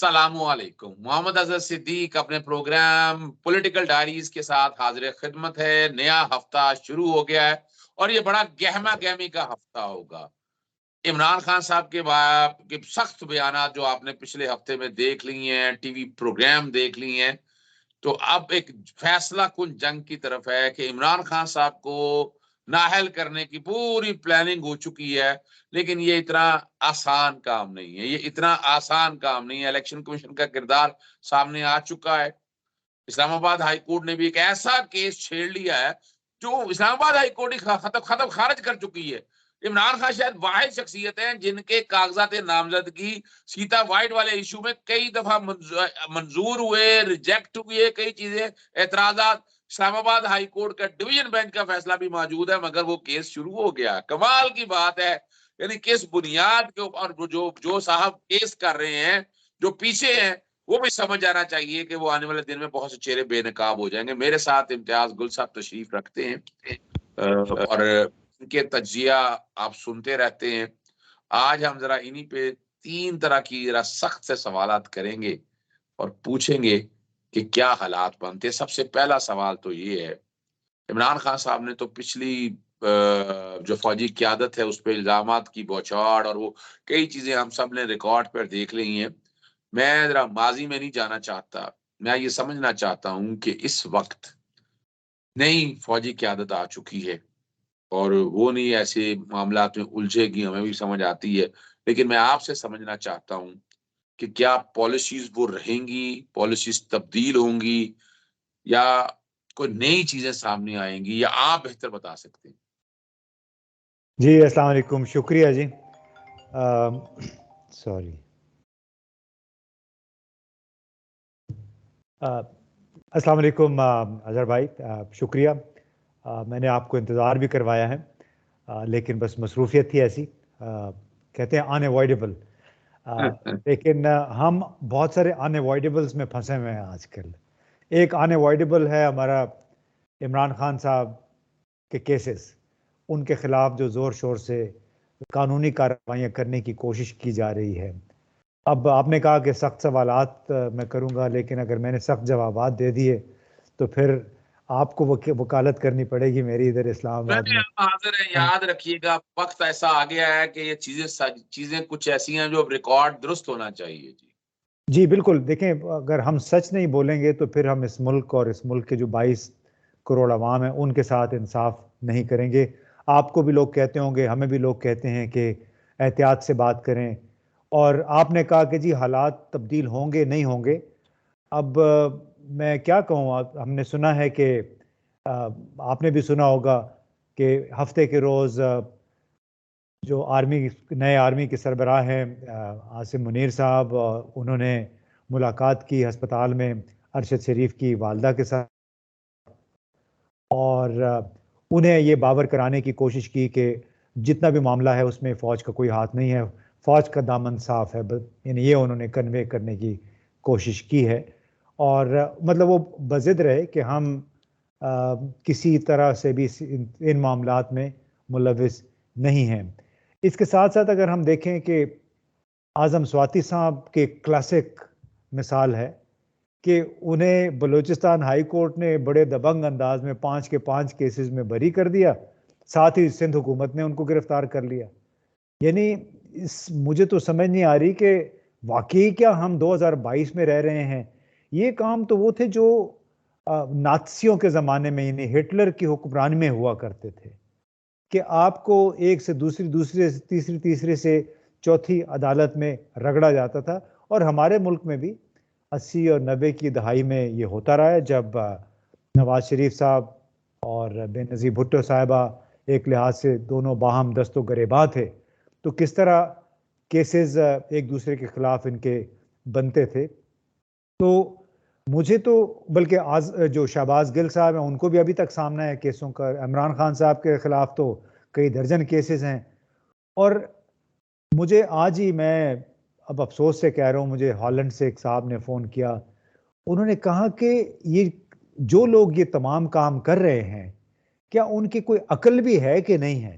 अस्सलामुअलैकुम। मोहम्मद अजहर सिद्दीक अपने programme political diaries के साथ हाजिर खिदमत है। नया हफ्ता शुरू हो गया है और ये बड़ा गहमा गहमी का हफ्ता होगा। इमरान खान साहब के सख्त बयानात जो आपने पिछले हफ्ते में देख ली हैं, टीवी प्रोग्राम देख ली हैं, तो अब एक फैसला कुन जंग की तरफ है कि इमरान खान साहब को नाअहल करने की पूरी प्लानिंग हो चुकी है। लेकिन ये इतना आसान काम नहीं है, ये इतना आसान काम नहीं है। इलेक्शन कमीशन का किरदार सामने आ चुका है। इस्लामाबाद हाई कोर्ट ने भी एक ऐसा केस छेड़ लिया है जो इस्लामाबाद हाई कोर्ट ही खत्म खारिज कर चुकी है। इमरान खान शायद वाहिद शख्सियत हैं जिनके कागजात नामजदगी सीता वाइट वाले इशू में कई दफा मंजूर हुए, रिजेक्ट हुए, कई चीजें एतराजात। इस्लामाबाद हाई कोर्ट का डिवीजन बेंच का फैसला भी मौजूद है, मगर वो केस शुरू हो गया। कमाल की बात है, यानी किस बुनियाद के ऊपर जो जो साहब केस कर रहे हैं, जो पीछे हैं, वो भी समझ आना चाहिए कि वो आने वाले दिन में बहुत से चेहरे बेनकाब हो जाएंगे। मेरे साथ इम्तियाज गुल साहब तशरीफ रखते हैं और इनके तजिया आप सुनते रहते हैं। आज हम जरा इन्हीं पे तीन तरह की जरा सख्त से सवालात करेंगे और पूछेंगे कि क्या हालात बनते हैं। सबसे पहला सवाल तो ये है, इमरान खान साहब ने तो पिछली जो फौजी क्यादत है उस पर इल्जामात की बौछार और वो कई चीजें हम सब ने रिकॉर्ड पर देख ली हैं। मैं जरा माजी में नहीं जाना चाहता, मैं ये समझना चाहता हूं कि इस वक्त नई फौजी क्यादत आ चुकी है और वो नहीं ऐसे मामलात में उलझेगी, हमें भी समझ आती है। लेकिन मैं आपसे समझना चाहता हूं कि क्या पॉलिसीज वो रहेंगी, पॉलिसीज तब्दील होंगी या कोई नई चीजें सामने आएंगी, या आप बेहतर बता सकते हैं। जी अस्सलाम वालेकुम, शुक्रिया जी। सॉरी, अस्सलाम वालेकुम अजहर भाई, शुक्रिया। मैंने आपको इंतज़ार भी करवाया है, लेकिन बस मसरूफियत थी ऐसी, कहते हैं अनअवॉइडेबल। लेकिन हम बहुत सारे अनअवॉइडेबल्स में फंसे हुए हैं आजकल। एक अनअवॉइडेबल है हमारा इमरान खान साहब के केसेस, उनके खिलाफ जो ज़ोर शोर से कानूनी कार्रवाइयाँ करने की कोशिश की जा रही है। अब आपने कहा कि सख्त सवालात मैं करूंगा, लेकिन अगर मैंने सख्त जवाबात दे दिए तो फिर आपको वकालत करनी पड़ेगी मेरी इधर इस्लामाबाद में। हाजिर है, याद रखिएगा वक्त ऐसा आ गया है कि ये चीजें कुछ ऐसी हैं जो अब रिकॉर्ड दुरुस्त होना चाहिए। जी जी बिल्कुल, देखें, अगर हम सच नहीं बोलेंगे तो फिर हम इस मुल्क और इस मुल्क के जो 22 करोड़ अवाम है उनके साथ इंसाफ नहीं करेंगे। आपको भी लोग कहते होंगे, हमें भी लोग कहते हैं कि एहतियात से बात करें। और आपने कहा कि जी हालात तब्दील होंगे नहीं होंगे। अब मैं क्या कहूँ, हमने सुना है कि आपने भी सुना होगा कि हफ्ते के रोज़ जो नए आर्मी के सरबराह हैं आसिम मुनीर साहब, उन्होंने मुलाकात की अस्पताल में अरशद शरीफ की वालदा के साथ, और उन्हें ये बावर कराने की कोशिश की कि जितना भी मामला है उसमें फ़ौज का कोई हाथ नहीं है, फ़ौज का दामन साफ है। यानी ये उन्होंने कन्वे करने की कोशिश की है। और मतलब वो बज़िद रहे कि हम किसी तरह से भी इन मामलात में मुलविस नहीं हैं। इसके साथ साथ अगर हम देखें कि आज़म स्वाति साहब के क्लासिक मिसाल है कि उन्हें बलूचिस्तान हाई कोर्ट ने बड़े दबंग अंदाज में 5 के 5 केसेस में बरी कर दिया, साथ ही सिंध हुकूमत ने उनको गिरफ्तार कर लिया। यानी मुझे तो समझ नहीं आ रही कि वाकई क्या हम 2022 में रह रहे हैं। ये काम तो वो थे जो नात्सियों के ज़माने में, यानी हिटलर की हुक्मरानी में हुआ करते थे, कि आपको एक से दूसरी, दूसरे से तीसरी, तीसरे से चौथी अदालत में रगड़ा जाता था। और हमारे मुल्क में भी 80 और 90 की दहाई में ये होता रहा है, जब नवाज शरीफ साहब और बेनज़ीर भुट्टो साहिबा एक लिहाज से दोनों बाहम दस्तो गरेबां थे, तो किस तरह केसेस एक दूसरे के खिलाफ इनके बनते थे। तो मुझे तो बल्कि आज जो शहबाज गिल साहब हैं उनको भी अभी तक सामना है केसों का। इमरान खान साहब के खिलाफ तो कई दर्जन केसेस हैं। और मुझे आज ही, मैं अब अफसोस से कह रहा हूँ, मुझे हॉलैंड से एक साहब ने फ़ोन किया। उन्होंने कहा कि ये जो लोग ये तमाम काम कर रहे हैं, क्या उनकी कोई अक्ल भी है कि नहीं है।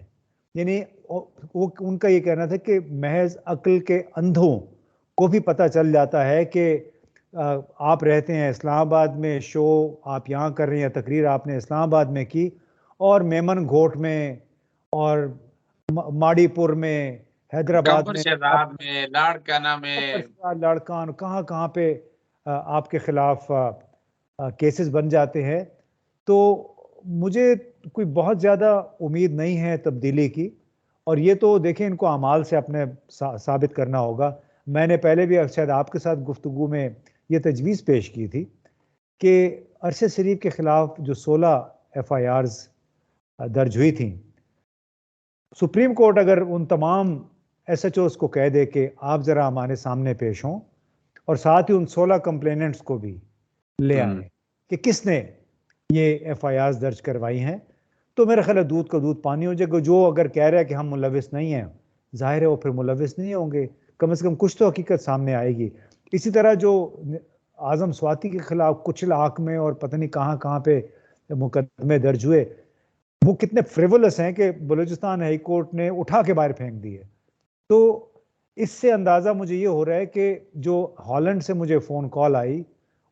यानी वो उनका ये कहना था कि महज अक्ल के अंधों को भी पता चल जाता है कि आप रहते हैं इस्लामाबाद में, शो आप यहाँ कर रही हैं, तकरीर आपने इस्लामाबाद में की, और मेमन घोट में और माड़ीपुर में, हैदराबाद कंवर में, शहजाद में, लाड़काना में। लड़कान, कहाँ कहाँ पे आपके खिलाफ केसेस बन जाते हैं। तो मुझे कोई बहुत ज़्यादा उम्मीद नहीं है तब्दीली की, और ये तो देखें इनको अमाल से अपने साबित करना होगा। मैंने पहले भी शायद आपके साथ गुफ्तगू में ये तजवीज़ पेश की थी कि अरशद शरीफ के खिलाफ जो 16 FIRs दर्ज हुई थी, सुप्रीम कोर्ट अगर उन तमाम SHOs को कह दे कि आप ज़रा हमारे सामने पेश हों, और साथ ही उन 16 कंप्लेनेंट्स को भी ले आए कि किसने ये FIRs दर्ज करवाई हैं, तो मेरा ख्याल है दूध का दूध पानी हो जाएगा। जो अगर कह रहा है कि हम मुलविस नहीं हैं, जाहिर है वो फिर मुलविस नहीं होंगे, कम से कम कुछ तो हकीकत सामने आएगी। इसी तरह जो आजम स्वाति के खिलाफ कुछ इलाक में और पता नहीं कहाँ कहाँ पे मुकदमे दर्ज हुए, वो कितने फ्रिवलस हैं कि बलूचिस्तान हाई कोर्ट ने उठा के बाहर फेंक दिए। तो इससे अंदाज़ा मुझे ये हो रहा है कि जो हॉलैंड से मुझे फ़ोन कॉल आई,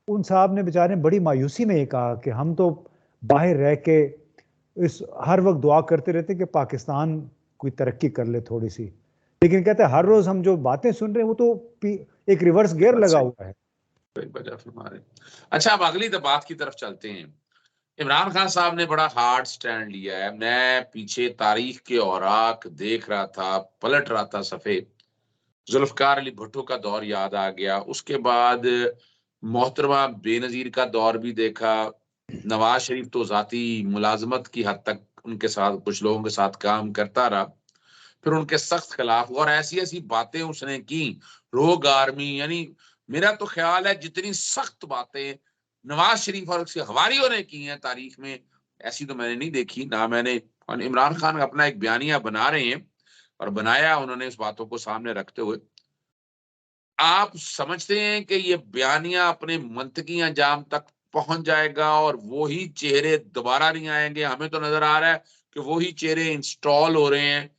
उन साहब ने बेचारे बड़ी मायूसी में ये कहा कि हम तो बाहर रह के इस हर वक्त दुआ करते रहते कि पाकिस्तान कोई तरक्की कर ले थोड़ी सी, लेकिन कहते हैं हर रोज़ हम जो बातें सुन रहे हैं वो तो एक रिवर्स गियर लगा हुआ है। अच्छा, अब अगली बात की तरफ चलते हैं। इमरान खान साहब ने बड़ा हार्ड स्टैंड लिया है। मैं पीछे तारीख के औराक देख रहा था, पलट रहा था सफ़े, जुल्फकार अली भुट्टो का दौर याद आ गया, उसके बाद मोहतरमा बेनज़ीर का दौर भी देखा। नवाज शरीफ तो ज़ाती मुलाजमत की हद तक उनके साथ, कुछ लोगों के साथ काम करता रहा, फिर उनके सख्त खिलाफ, और ऐसी ऐसी बातें उसने की, रोग आर्मी, यानी मेरा तो ख्याल है जितनी सख्त बातें नवाज शरीफ और उसके हवारियों ने की हैं तारीख में, ऐसी तो मैंने नहीं देखी ना मैंने। और इमरान खान अपना एक बयानिया बना रहे हैं, और बनाया उन्होंने इस बातों को सामने रखते हुए। आप समझते हैं कि ये बयानिया अपने मंतकी अंजाम तक पहुंच जाएगा और वो ही चेहरे दोबारा नहीं आएंगे? हमें तो नजर आ रहा है कि वो ही चेहरे इंस्टॉल हो रहे हैं,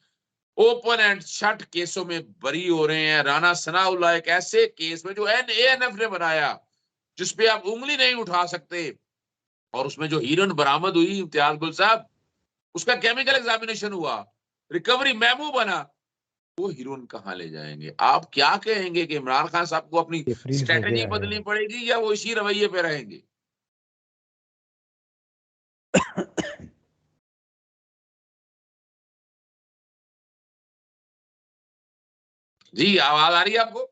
ओपन एंड शट केसों में बरी हो रहे हैं। राना सनाउल्लाह एक ऐसे केस में जो ANF ने बनाया, जिसपे आप उंगली नहीं उठा सकते, और उसमें जो हीरोइन बरामद हुई इम्तियाज गुल साहब, उसका केमिकल एग्जामिनेशन हुआ, रिकवरी मेमो बना, वो हीरोइन कहां ले जाएंगे? आप क्या कहेंगे कि इमरान खान साहब को अपनी फ्रीज हो स्ट्रेटेजी गया है। बदलनी पड़ेगी या वो इसी रवैये पे रहेंगे? जी, आवाज आ रही है आपको?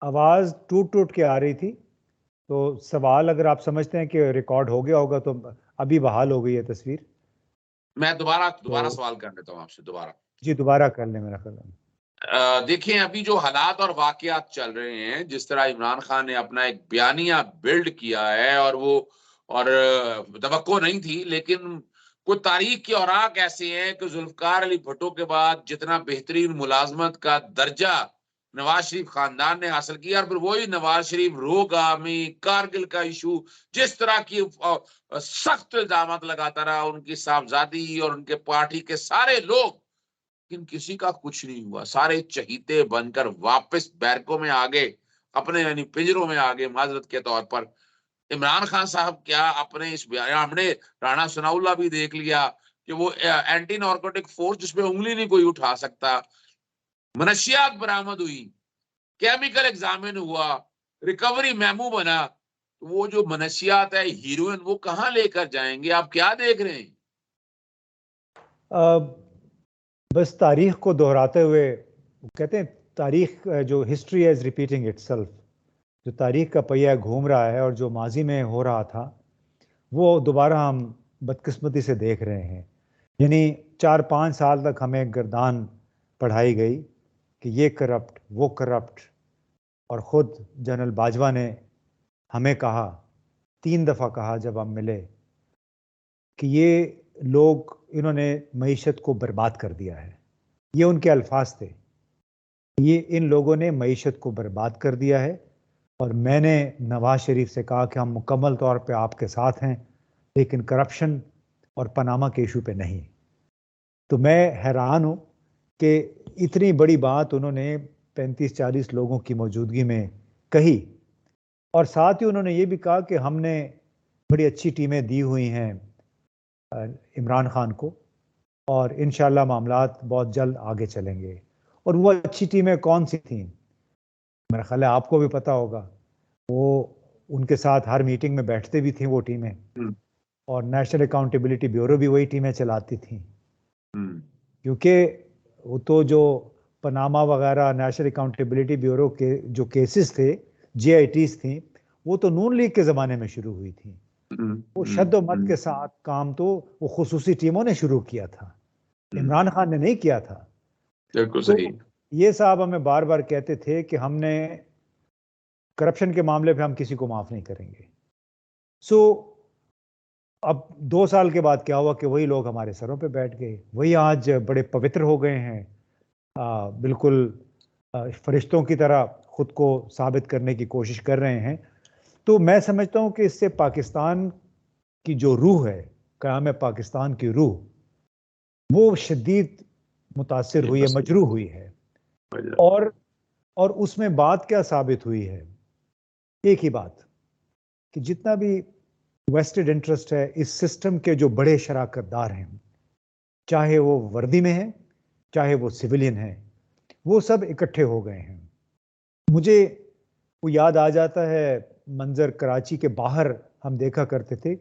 आवाज टूट टूट के आ रही थी, तो सवाल अगर आप समझते हैं कि रिकॉर्ड हो गया होगा तो अभी बहाल हो गई है तस्वीर। मैं दोबारा दोबारा तो सवाल कर लेता हूं आपसे दोबारा। जी दोबारा कर लें मेरा ख्याल है। देखिए, अभी जो हालात और वाकयात चल रहे हैं, जिस तरह इमरान खान ने अपना एक बयानिया बिल्ड किया है, और वो, और तवक्को नहीं थी, लेकिन कुछ तारीख के औराक ऐसे हैं कि जुल्फकार अली भुट्टो के बाद जितना बेहतरीन मुलाजमत का दर्जा नवाज शरीफ खानदान ने हासिल किया, और फिर वही नवाज शरीफ रोगामी, कारगिल का इशू, जिस तरह की सख्त इल्जामात लगाता रहा, उनकी साहबजादी और उनके पार्टी के सारे लोग, लेकिन किसी का कुछ नहीं हुआ। सारे चहीते बनकर वापस बैरकों में आ गए, अपने यानी पिंजरों में आ गए माजरत के तौर पर। इमरान खान साहब क्या अपने इस बयान, हमने राणा सनाउल्लाह भी देख लिया कि वो एंटी नार्कोटिक फोर्स जिसपे उंगली नहीं कोई उठा सकता, मनशियात बरामद हुई, केमिकल एग्जामिन हुआ, रिकवरी मेमो बना, तो वो जो मनशियात है, हीरोइन, वो कहां लेकर जाएंगे? आप क्या देख रहे हैं? बस तारीख को दोहराते हुए कहते हैं, तारीख जो हिस्ट्री इज रिपीटिंग इटसेल्फ, जो तारीख का पहिया घूम रहा है और जो माजी में हो रहा था वो दोबारा हम बदकिस्मती से देख रहे हैं। यानी 4-5 साल तक हमें गर्दान पढ़ाई गई कि ये करप्ट, वो करप्ट, और ख़ुद जनरल बाजवा ने हमें कहा, 3 दफ़ा कहा जब हम मिले, कि ये लोग, इन्होंने मईशत को बर्बाद कर दिया है। ये उनके अल्फाज थे, ये इन लोगों ने मईशत को बर्बाद कर दिया है। और मैंने नवाज शरीफ से कहा कि हम मुकम्मल तौर पे आपके साथ हैं, लेकिन करप्शन और पनामा के इशू पे नहीं। तो मैं हैरान हूँ कि इतनी बड़ी बात उन्होंने 35-40 लोगों की मौजूदगी में कही, और साथ ही उन्होंने ये भी कहा कि हमने बड़ी अच्छी टीमें दी हुई हैं इमरान खान को, और इंशाल्लाह मामलात बहुत जल्द आगे चलेंगे। और वो अच्छी टीमें कौन सी थीं? मेरा ख्याल है आपको भी पता होगा। वो उनके साथ हर मीटिंग में बैठते भी थी वो टीमें, और नेशनल अकाउंटेबिलिटी ब्यूरो भी वही टीमें चलाती थी, क्योंकि वो तो जो पनामा वगैरह नेशनल अकाउंटेबिलिटी ब्यूरो के जो केसेस थे, JITs थी, वो तो नून लीग के ज़माने में शुरू हुई थी। वो शद्द-ओ-मत के साथ काम तो वो खुसूसी टीमों ने शुरू किया था, इमरान खान ने नहीं किया था। बिल्कुल तो सही। ये साहब हमें बार बार कहते थे कि हमने करप्शन के मामले पे हम किसी को माफ नहीं करेंगे। सो अब 2 साल के बाद क्या हुआ कि वही लोग हमारे सरों पे बैठ गए, वही आज बड़े पवित्र हो गए हैं, बिल्कुल फरिश्तों की तरह खुद को साबित करने की कोशिश कर रहे हैं। तो मैं समझता हूँ कि इससे पाकिस्तान की जो रूह है, क़याम पाकिस्तान की रूह, वो शदीद मुतासिर हुई है, मजरूह हुई है। और उसमें बात क्या साबित हुई है? एक ही बात कि जितना भी वेस्टेड इंटरेस्ट है इस सिस्टम के जो बड़े शराकतदार हैं, चाहे वो वर्दी में हैं, चाहे वो सिविलियन हैं, वो सब इकट्ठे हो गए हैं। मुझे वो याद आ जाता है मंजर कराची के बाहर हम देखा करते थे,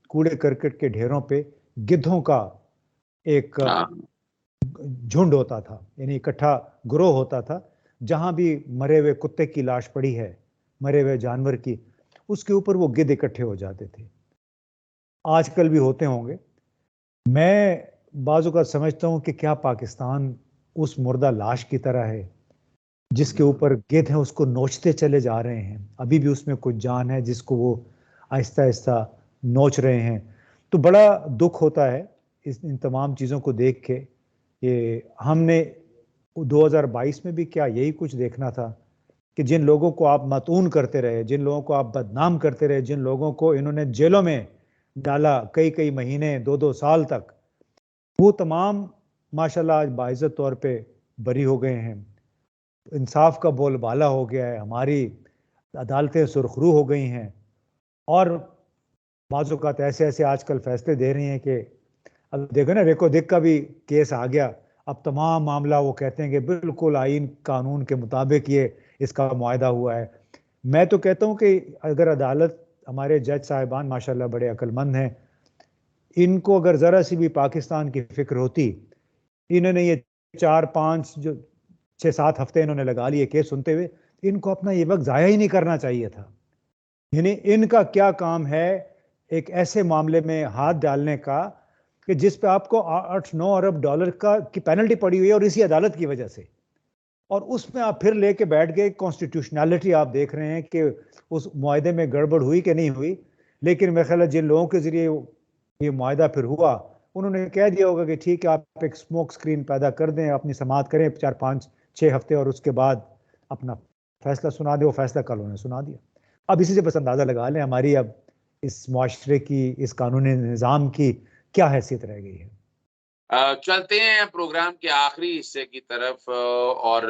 कूड़े करकट के ढेरों पे गिद्धों का एक झुंड होता था, यानी इकट्ठा ग्रोह होता था। जहां भी मरे हुए कुत्ते की लाश पड़ी है, मरे हुए जानवर की, उसके ऊपर वो गिद्ध इकट्ठे हो जाते थे। आजकल भी होते होंगे। मैं बाज़ औक़ात समझता हूँ कि क्या पाकिस्तान उस मुर्दा लाश की तरह है जिसके ऊपर गिद्ध हैं उसको नोचते चले जा रहे हैं, अभी भी उसमें कुछ जान है जिसको वो आहिस्ता-आहिस्ता नोच रहे हैं। तो बड़ा दुख होता है इन तमाम चीज़ों को देख के कि हमने 2022 में भी क्या यही कुछ देखना था कि जिन लोगों को आप मतून करते रहे, जिन लोगों को आप बदनाम करते रहे, जिन लोगों को इन्होंने जेलों में डाला कई-कई महीने, 2-2 साल तक, वो तमाम माशाल्लाह आज बाइज़्ज़त तौर पे बरी हो गए हैं। इंसाफ का बोलबाला हो गया है, हमारी अदालतें सुरखरू हो गई हैं, और बाज़ औक़ात ऐसे-ऐसे आजकल फैसले दे रही हैं कि अब देखो ना, रेको दिक का भी केस आ गया। अब तमाम मामला वो कहते हैं कि बिल्कुल आईन कानून के मुताबिक ये इसका मुआहदा हुआ है। मैं तो कहता हूँ कि अगर अदालत, हमारे जज साहिबान माशाल्लाह बड़े अक्लमंद हैं, इनको अगर ज़रा सी भी पाकिस्तान की फ़िक्र होती, इन्होंने ये 4-5 जो 6-7 हफ्ते इन्होंने लगा लिए केस सुनते हुए, इनको अपना ये वक़्त ज़ाया ही नहीं करना चाहिए था। यानी इनका क्या काम है एक ऐसे मामले में हाथ डालने का कि जिस पे आपको 8-9 अरब डॉलर का की पेनल्टी पड़ी हुई है और इसी अदालत की वजह से, और उसमें आप फिर लेके बैठ गए। कॉन्स्टिट्यूशनैलिटी आप देख रहे हैं कि उस मुआहदे में गड़बड़ हुई कि नहीं हुई, लेकिन मेरे ख्याल है जिन लोगों के ज़रिए ये मुआहदा फिर हुआ, उन्होंने कह दिया होगा कि ठीक है, आप एक स्मोक स्क्रीन पैदा कर दें, अपनी समाअत करें 4-5-6 हफ्ते, और उसके बाद अपना फैसला सुना दें। वो फैसला कल उन्होंने सुना दिया। अब इसी से बस अंदाज़ा लगा लें हमारी अब इस मुआशरे की, इस कानूनी निज़ाम की क्या हैसियत रह गई है। चलते हैं प्रोग्राम के आखिरी हिस्से की तरफ, और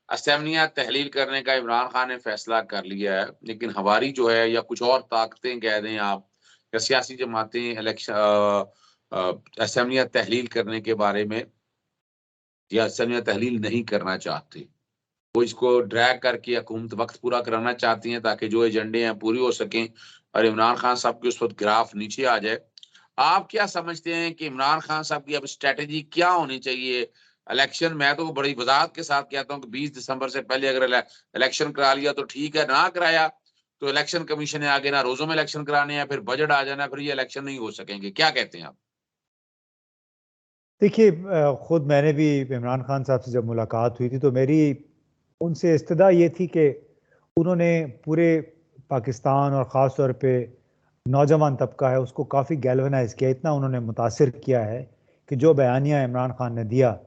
असेंबलियां तहलील करने का इमरान खान ने फैसला कर लिया है, लेकिन हमारी जो है या कुछ और ताकतें कह दें आप, या सियासी जमातें असेंबलियां तहलील करने के बारे में या असेंबलियां तहलील नहीं करना चाहती। वो इसको ड्रैग करके हुकूमत वक्त पूरा कराना चाहती हैं ताकि जो एजेंडे हैं पूरी हो सकें और इमरान खान साहब की उस वक्त ग्राफ नीचे आ जाए। आप क्या समझते हैं कि इमरान खान साहब की अब स्ट्रेटेजी क्या होनी चाहिए? इलेक्शन, मैं तो बड़ी वजाहत के साथ कहता हूँ कि 20 दिसंबर से पहले अगर इलेक्शन करा लिया तो ठीक है, ना कराया तो इलेक्शन कमीशन ने आगे ना रोजों में इलेक्शन कराने हैं, फिर बजट आ जाना, फिर ये इलेक्शन नहीं हो सकेंगे। क्या कहते हैं आप? देखिए, खुद मैंने भी इमरान खान साहब से जब मुलाकात हुई थी तो मेरी उनसे इस्तदा ये थी कि उन्होंने पूरे पाकिस्तान और ख़ास तौर पे नौजवान तबका है उसको काफ़ी गैल्वनाइज़ किया, इतना उन्होंने मुतासिर किया है कि जो बयानिया इमरान खान ने दिया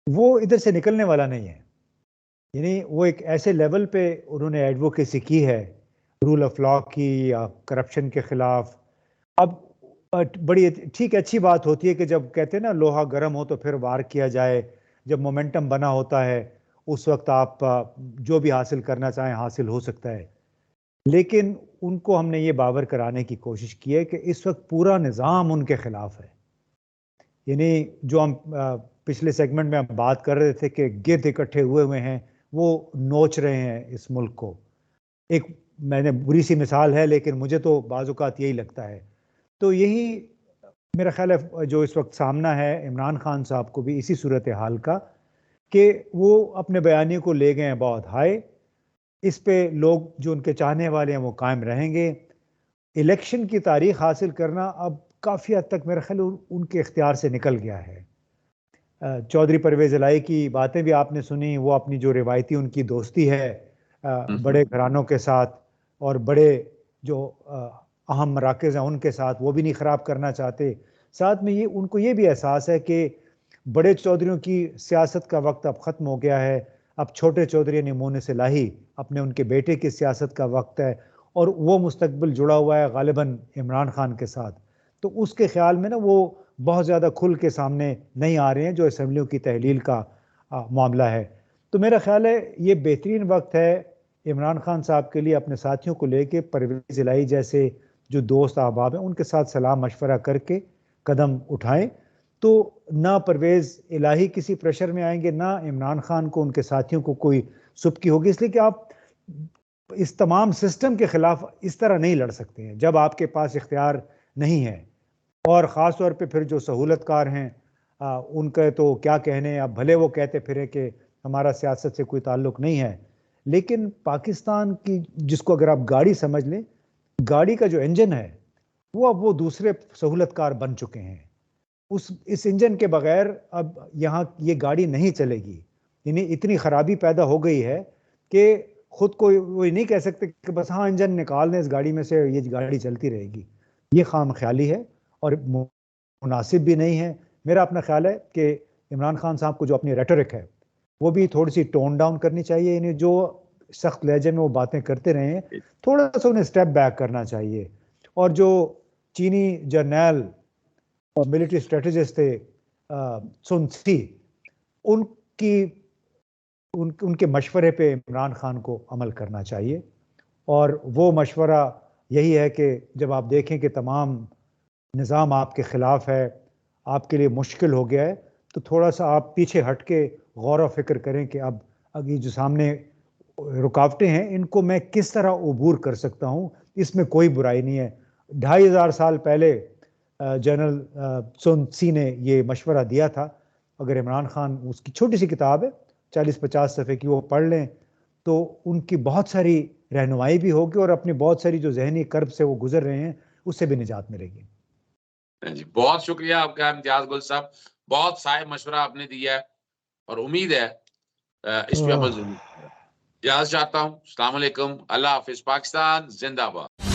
वो इधर से निकलने वाला नहीं है। यानी वो एक ऐसे लेवल पे उन्होंने एडवोकेसी की है रूल ऑफ लॉ की या करप्शन के खिलाफ। अब बड़ी ठीक अच्छी बात होती है कि जब कहते हैं ना लोहा गर्म हो तो फिर वार किया जाए, जब मोमेंटम बना होता है उस वक्त आप जो भी हासिल करना चाहें हासिल हो सकता है। लेकिन उनको हमने ये बावर कराने की कोशिश की है कि इस वक्त पूरा निज़ाम उनके खिलाफ है। यानी जो हम पिछले सेगमेंट में हम बात कर रहे थे कि गिद्ध इकट्ठे हुए हैं, वो नोच रहे हैं इस मुल्क को। एक मैंने बुरी सी मिसाल है लेकिन मुझे तो बाज़-औक़ात यही लगता है। तो यही मेरा ख्याल है जो इस वक्त सामना है इमरान खान साहब को भी इसी सूरत हाल का, कि वो अपने बयानियों को ले गए हैं बहुत हाई। इस पे लोग जो उनके चाहने वाले हैं वो कायम रहेंगे। इलेक्शन की तारीख हासिल करना अब काफ़ी हद तक मेरा ख्याल उनके इख्तियार से निकल गया है। चौधरी परवेज़ इलाही की बातें भी आपने सुनी, वो अपनी जो रिवायती उनकी दोस्ती है बड़े घरानों के साथ और बड़े जो अहम मराकज़ हैं उनके साथ, वो भी नहीं ख़राब करना चाहते। साथ में ये उनको ये भी एहसास है कि बड़े चौधरियों की सियासत का वक्त अब ख़त्म हो गया है। अब छोटे चौधरी यानी मोनिस इलाही अपने उनके बेटे की सियासत का वक्त है और वो मुस्तकबिल जुड़ा हुआ है गालिबन इमरान खान के साथ। तो उसके ख्याल में ना वो बहुत ज़्यादा खुल के सामने नहीं आ रहे हैं जो असेंबलियों की तहलील का मामला है। तो मेरा ख्याल है ये बेहतरीन वक्त है इमरान खान साहब के लिए अपने साथियों को लेके परवेज़ इलाही जैसे जो दोस्त अहबाब हैं उनके साथ सलाह मशवरा करके कदम उठाएं। तो ना परवेज़ इलाही किसी प्रेशर में आएंगे, ना इमरान खान को उनके साथियों को कोई सुबकी होगी, इसलिए कि आप इस तमाम सिस्टम के खिलाफ इस तरह नहीं लड़ सकते हैं जब आपके पास इख्तियार नहीं है। और ख़ास तौर पे फिर जो सहूलतकार हैं उनके तो क्या कहने, अब भले वो कहते फिरे कि हमारा सियासत से कोई ताल्लुक नहीं है, लेकिन पाकिस्तान की जिसको अगर आप गाड़ी समझ लें, गाड़ी का जो इंजन है वो अब वो दूसरे सहूलतकार बन चुके हैं। इस इंजन के बगैर अब यहाँ ये गाड़ी नहीं चलेगी। यानी इतनी खराबी पैदा हो गई है कि खुद को वो नहीं कह सकते कि बस हाँ इंजन निकाल दें इस गाड़ी में से ये गाड़ी चलती रहेगी। ये खामख्याली है और मुनासिब भी नहीं है। मेरा अपना ख्याल है कि इमरान खान साहब को जो अपनी रेटोरिक है वो भी थोड़ी सी टोन डाउन करनी चाहिए। यानी जो सख्त लहजे में वो बातें करते रहे हैं, थोड़ा सा उन्हें स्टेप बैक करना चाहिए। और जो चीनी जर्नैल और मिलिट्री स्ट्रेटेजिस्ट थे सुन सी, उनके मशवरे पे इमरान खान को अमल करना चाहिए। और वो मशवरा यही है कि जब आप देखें कि तमाम निज़ाम आपके ख़िलाफ़ है, आपके लिए मुश्किल हो गया है, तो थोड़ा सा आप पीछे हट के गौर व फिक्र करें कि अब ये जो सामने रुकावटें हैं इनको मैं किस तरह अबूर कर सकता हूँ। इसमें कोई बुराई नहीं है। 2500 साल पहले जनरल सुन सी ने ये मशवरा दिया था। अगर इमरान खान, उसकी छोटी सी किताब है 40-50 सफ़े की, वो पढ़ लें तो उनकी बहुत सारी रहनुमाई भी होगी और अपनी बहुत सारी जो जहनी कर्ब से वो गुजर रहे हैं उससे भी निजात मिलेगी। जी, बहुत शुक्रिया आपका इम्तियाज गुल साहब, बहुत साहिब मशवरा आपने दिया है और उम्मीद है इस पे अमल जरूर। इजाज़त चाहता हूँ। अस्सलाम वालेकुम, अल्लाह हाफिज़, पाकिस्तान जिंदाबाद।